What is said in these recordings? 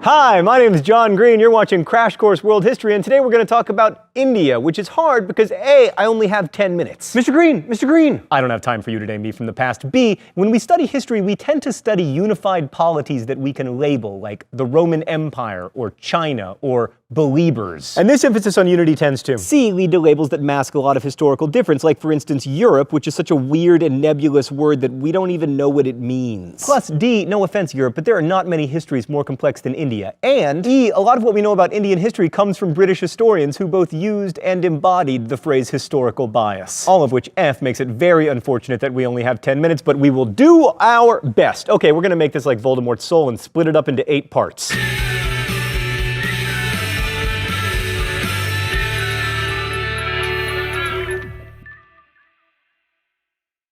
Hi, my name is John Green. You're watching Crash Course World History, and today we're going to talk about India, which is hard because A, I only have 10 minutes. Mr. Green, I don't have time for you today, me from the past. B, when we study history, we tend to study unified polities that we can label, like the Roman Empire, or China, or believers. And this emphasis on unity tends to C, lead to labels that mask a lot of historical difference, like for instance Europe, which is such a weird and nebulous word that we don't even know what it means. Plus D, no offense Europe, but there are not many histories more complex than India. And E, a lot of what we know about Indian history comes from British historians who both used and embodied the phrase historical bias. All of which F makes it very unfortunate that we only have 10 minutes, but we will do our best. Okay, we're gonna make this like Voldemort's soul and split it up into 8 parts.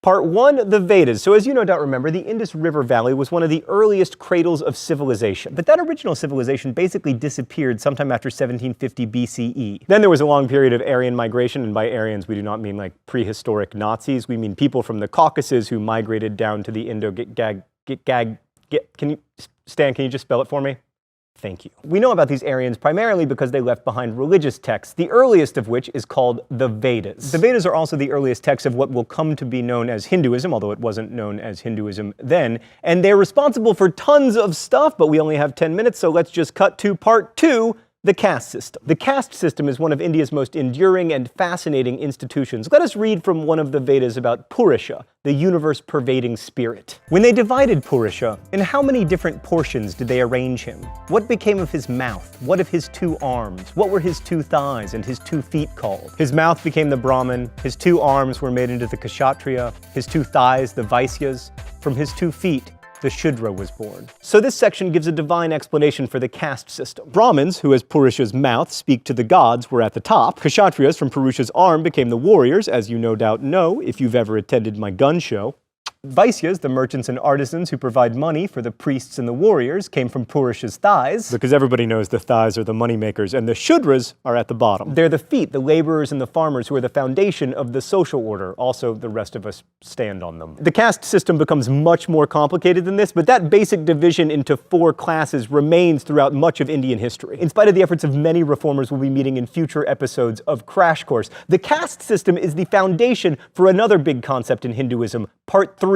Part 1, the Vedas. So as you no doubt remember, the Indus River Valley was one of the earliest cradles of civilization. But that original civilization basically disappeared sometime after 1750 BCE. Then there was a long period of Aryan migration, and by Aryans we do not mean like prehistoric Nazis. We mean people from the Caucasus who migrated down to the Stan, can you just spell it for me? Thank you. We know about these Aryans primarily because they left behind religious texts, the earliest of which is called the Vedas. The Vedas are also the earliest texts of what will come to be known as Hinduism, although it wasn't known as Hinduism then, and they're responsible for tons of stuff, but we only have 10 minutes, so let's just cut to part 2, the caste system. The caste system is one of India's most enduring and fascinating institutions. Let us read from one of the Vedas about Purusha, the universe-pervading spirit. When they divided Purusha, in how many different portions did they arrange him? What became of his mouth? What of his 2 arms? What were his 2 thighs and his 2 feet called? His mouth became the Brahmin, his 2 arms were made into the Kshatriya, his 2 thighs the Vaisyas, from his 2 feet the Shudra was born. So this section gives a divine explanation for the caste system. Brahmins, who as Purusha's mouth speak to the gods, were at the top. Kshatriyas from Purusha's arm became the warriors, as you no doubt know if you've ever attended my gun show. Vaisyas, the merchants and artisans who provide money for the priests and the warriors, came from Purusha's thighs, because everybody knows the thighs are the moneymakers, and the Shudras are at the bottom. They're the feet, the laborers and the farmers who are the foundation of the social order. Also, the rest of us stand on them. The caste system becomes much more complicated than this, but that basic division into 4 classes remains throughout much of Indian history. In spite of the efforts of many reformers we'll be meeting in future episodes of Crash Course, the caste system is the foundation for another big concept in Hinduism, Part 3,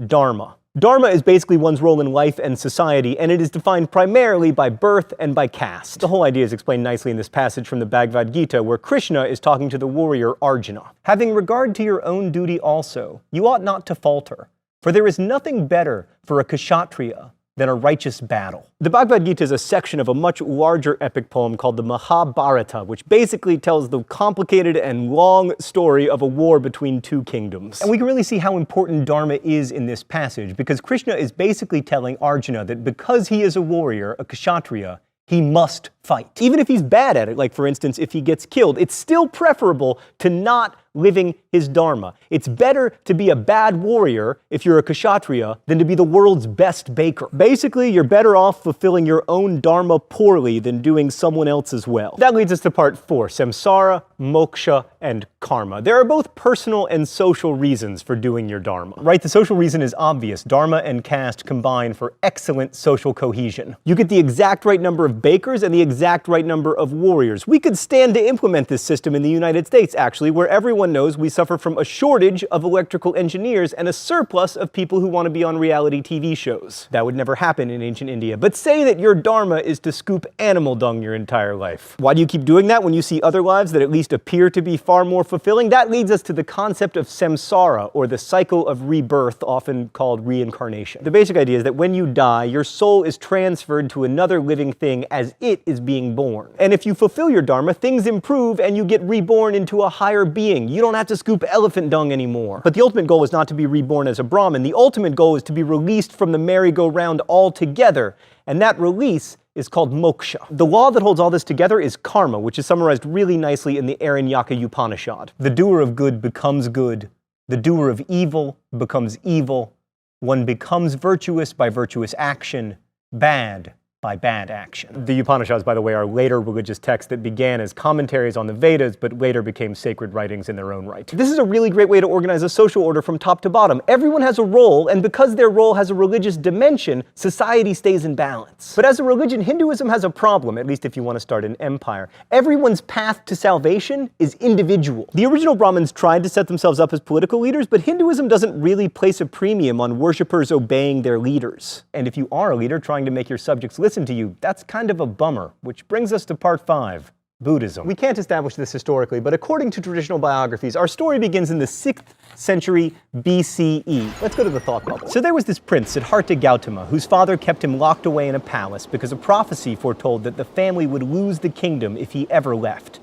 Dharma. Dharma is basically one's role in life and society, and it is defined primarily by birth and by caste. The whole idea is explained nicely in this passage from the Bhagavad Gita, where Krishna is talking to the warrior Arjuna. Having regard to your own duty also, you ought not to falter, for there is nothing better for a Kshatriya than a righteous battle. The Bhagavad Gita is a section of a much larger epic poem called the Mahabharata, which basically tells the complicated and long story of a war between 2 kingdoms. And we can really see how important Dharma is in this passage, because Krishna is basically telling Arjuna that because he is a warrior, a Kshatriya, he must fight. Even if he's bad at it, like for instance if he gets killed, it's still preferable to not living his dharma. It's better to be a bad warrior if you're a Kshatriya than to be the world's best baker. Basically, you're better off fulfilling your own dharma poorly than doing someone else's well. That leads us to part 4, samsara, moksha, and karma. There are both personal and social reasons for doing your dharma. Right, the social reason is obvious. Dharma and caste combine for excellent social cohesion. You get the exact right number of bakers and the exact right number of warriors. We could stand to implement this system in the United States, actually, where everyone knows we suffer from a shortage of electrical engineers and a surplus of people who want to be on reality TV shows. That would never happen in ancient India. But say that your dharma is to scoop animal dung your entire life. Why do you keep doing that when you see other lives that at least appear to be far more fulfilling? That leads us to the concept of samsara, or the cycle of rebirth, often called reincarnation. The basic idea is that when you die, your soul is transferred to another living thing as it is being born. And if you fulfill your dharma, things improve and you get reborn into a higher being. You don't have to scoop elephant dung anymore. But the ultimate goal is not to be reborn as a Brahmin. The ultimate goal is to be released from the merry-go-round altogether. And that release is called moksha. The law that holds all this together is karma, which is summarized really nicely in the Aranyaka Upanishad. The doer of good becomes good. The doer of evil becomes evil. One becomes virtuous by virtuous action. Bad by bad action. The Upanishads, by the way, are later religious texts that began as commentaries on the Vedas, but later became sacred writings in their own right. This is a really great way to organize a social order from top to bottom. Everyone has a role, and because their role has a religious dimension, society stays in balance. But as a religion, Hinduism has a problem, at least if you want to start an empire. Everyone's path to salvation is individual. The original Brahmins tried to set themselves up as political leaders, but Hinduism doesn't really place a premium on worshippers obeying their leaders. And if you are a leader trying to make your subjects listen to you, that's kind of a bummer, which brings us to part 5. Buddhism. We can't establish this historically, but according to traditional biographies, our story begins in the 6th century BCE. Let's go to the thought bubble. So there was this prince, Siddhartha Gautama, whose father kept him locked away in a palace because a prophecy foretold that the family would lose the kingdom if he ever left.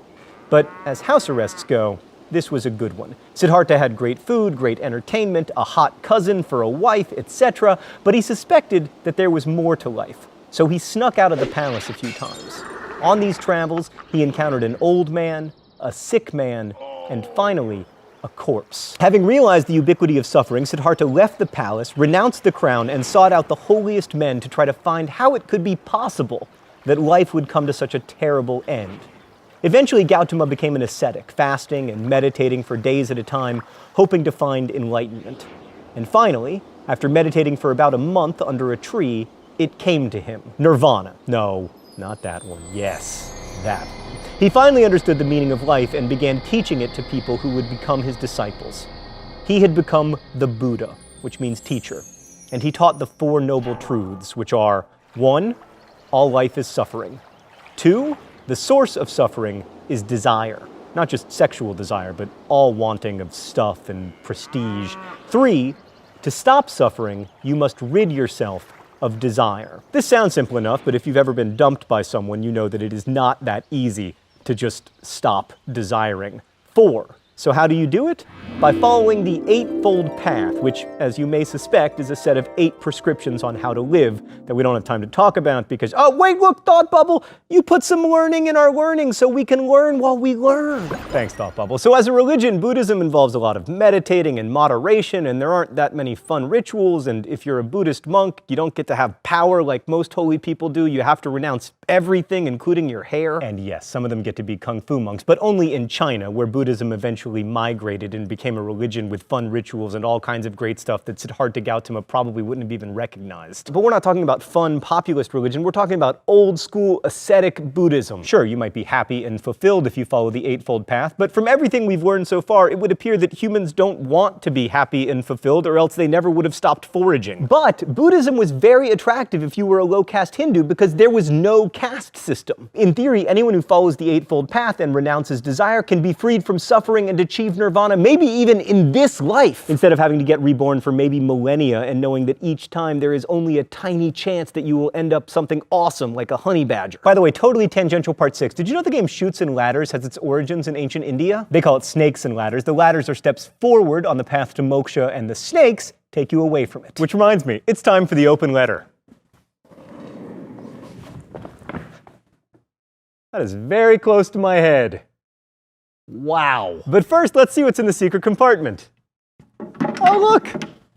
But as house arrests go, this was a good one. Siddhartha had great food, great entertainment, a hot cousin for a wife, etc., but he suspected that there was more to life. So he snuck out of the palace a few times. On these travels, he encountered an old man, a sick man, and finally, a corpse. Having realized the ubiquity of suffering, Siddhartha left the palace, renounced the crown, and sought out the holiest men to try to find how it could be possible that life would come to such a terrible end. Eventually, Gautama became an ascetic, fasting and meditating for days at a time, hoping to find enlightenment. And finally, after meditating for about a month under a tree, it came to him. Nirvana. No, not that one. Yes, that one. He finally understood the meaning of life and began teaching it to people who would become his disciples. He had become the Buddha, which means teacher, and he taught the 4 noble truths, which are: 1, all life is suffering. 2, the source of suffering is desire. Not just sexual desire, but all wanting of stuff and prestige. 3, to stop suffering, you must rid yourself of desire. This sounds simple enough, but if you've ever been dumped by someone, you know that it is not that easy to just stop desiring. 4, so how do you do it? By following the Eightfold Path, which, as you may suspect, is a set of 8 prescriptions on how to live that we don't have time to talk about because, oh wait, look, Thought Bubble, you put some learning in our learning so we can learn while we learn. Thanks, Thought Bubble. So as a religion, Buddhism involves a lot of meditating and moderation, and there aren't that many fun rituals, and if you're a Buddhist monk, you don't get to have power like most holy people do. You have to renounce everything, including your hair. And yes, some of them get to be kung fu monks, but only in China, where Buddhism eventually migrated and became a religion with fun rituals and all kinds of great stuff that Siddhartha Gautama probably wouldn't have even recognized. But we're not talking about fun, populist religion, we're talking about old school, ascetic Buddhism. Sure, you might be happy and fulfilled if you follow the Eightfold Path, but from everything we've learned so far, it would appear that humans don't want to be happy and fulfilled, or else they never would have stopped foraging. But Buddhism was very attractive if you were a low-caste Hindu because there was no caste system. In theory, anyone who follows the Eightfold Path and renounces desire can be freed from suffering and achieve nirvana, maybe even in this life, instead of having to get reborn for maybe millennia and knowing that each time there is only a tiny chance that you will end up something awesome like a honey badger. By the way, totally tangential part 6. Did you know the game Chutes and Ladders has its origins in ancient India? They call it snakes and ladders. The ladders are steps forward on the path to moksha, and the snakes take you away from it. Which reminds me, it's time for the open letter. That is very close to my head. Wow. But first, let's see what's in the secret compartment. Oh look,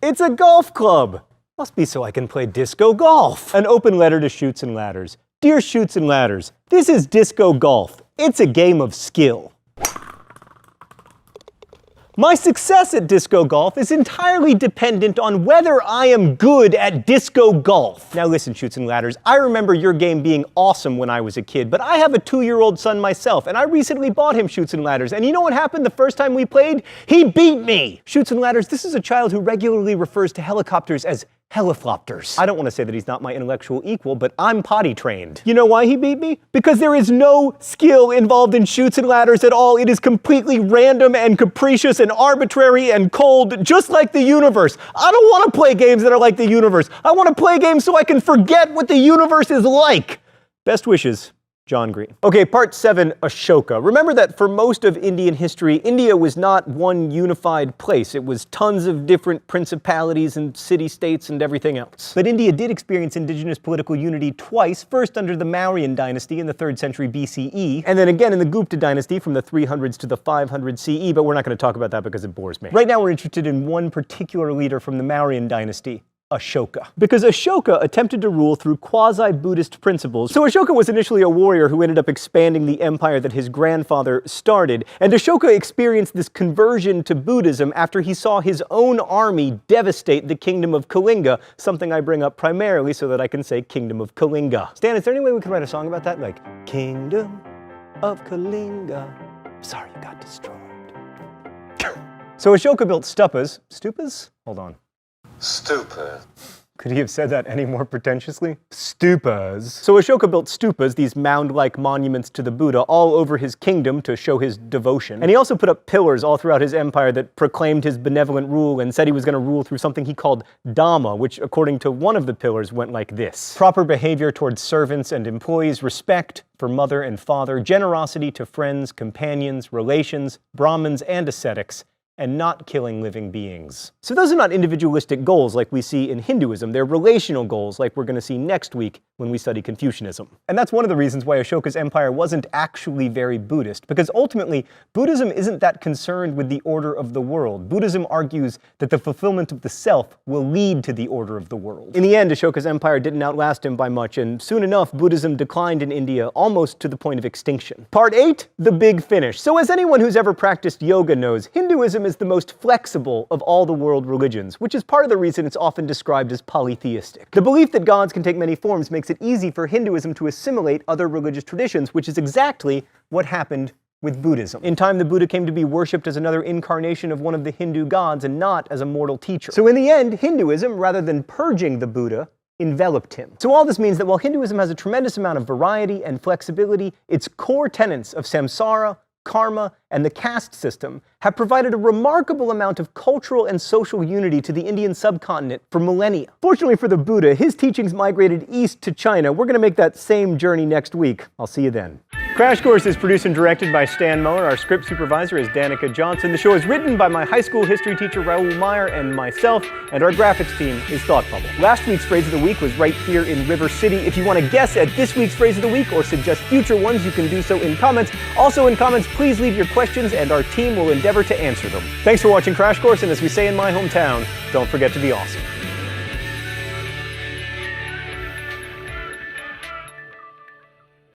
it's a golf club. Must be so I can play disco golf. An open letter to Chutes and Ladders. Dear Chutes and Ladders, this is disco golf. It's a game of skill. My success at disco golf is entirely dependent on whether I am good at disco golf. Now listen, Chutes and Ladders, I remember your game being awesome when I was a kid, but I have a 2-year-old son myself, and I recently bought him Chutes and Ladders, and you know what happened the first time we played? He beat me! Chutes and Ladders, this is a child who regularly refers to helicopters as heliflopters. I don't want to say that he's not my intellectual equal, but I'm potty trained. You know why he beat me? Because there is no skill involved in Chutes and Ladders at all. It is completely random and capricious and arbitrary and cold, just like the universe. I don't want to play games that are like the universe. I want to play games so I can forget what the universe is like. Best wishes, John Green. Okay, part 7, Ashoka. Remember that for most of Indian history, India was not one unified place. It was tons of different principalities and city-states and everything else. But India did experience indigenous political unity twice, first under the Mauryan dynasty in the 3rd century BCE, and then again in the Gupta dynasty from the 300s to the 500 CE, but we're not going to talk about that because it bores me. Right now we're interested in one particular leader from the Mauryan dynasty, Ashoka. Because Ashoka attempted to rule through quasi-Buddhist principles. So Ashoka was initially a warrior who ended up expanding the empire that his grandfather started. And Ashoka experienced this conversion to Buddhism after he saw his own army devastate the kingdom of Kalinga, something I bring up primarily so that I can say Kingdom of Kalinga. Stan, is there any way we could write a song about that? Like, Kingdom of Kalinga. Sorry you got destroyed. So Ashoka built stupas. Stupas? Hold on. Stupa. Could he have said that any more pretentiously? Stupas. So Ashoka built stupas, these mound-like monuments to the Buddha, all over his kingdom to show his devotion. And he also put up pillars all throughout his empire that proclaimed his benevolent rule and said he was going to rule through something he called Dhamma, which, according to one of the pillars, went like this: proper behavior towards servants and employees, respect for mother and father, generosity to friends, companions, relations, Brahmins, and ascetics, and not killing living beings. So those are not individualistic goals like we see in Hinduism. They're relational goals like we're going to see next week when we study Confucianism. And that's one of the reasons why Ashoka's empire wasn't actually very Buddhist, because ultimately, Buddhism isn't that concerned with the order of the world. Buddhism argues that the fulfillment of the self will lead to the order of the world. In the end, Ashoka's empire didn't outlast him by much, and soon enough, Buddhism declined in India almost to the point of extinction. Part 8, the big finish. So as anyone who's ever practiced yoga knows, Hinduism is the most flexible of all the world religions, which is part of the reason it's often described as polytheistic. The belief that gods can take many forms makes it easy for Hinduism to assimilate other religious traditions, which is exactly what happened with Buddhism. In time, the Buddha came to be worshipped as another incarnation of one of the Hindu gods and not as a mortal teacher. So in the end, Hinduism, rather than purging the Buddha, enveloped him. So all this means that while Hinduism has a tremendous amount of variety and flexibility, its core tenets of samsara, karma, and the caste system have provided a remarkable amount of cultural and social unity to the Indian subcontinent for millennia. Fortunately for the Buddha, his teachings migrated east to China. We're going to make that same journey next week. I'll see you then. Crash Course is produced and directed by Stan Muller. Our script supervisor is Danica Johnson. The show is written by my high school history teacher Raoul Meyer and myself, and our graphics team is Thought Bubble. Last week's phrase of the week was right here in River City. If you want to guess at this week's phrase of the week or suggest future ones, you can do so in comments. Also in comments, please leave your questions and our team will endeavor to answer them. Thanks for watching Crash Course, and as we say in my hometown, don't forget to be awesome.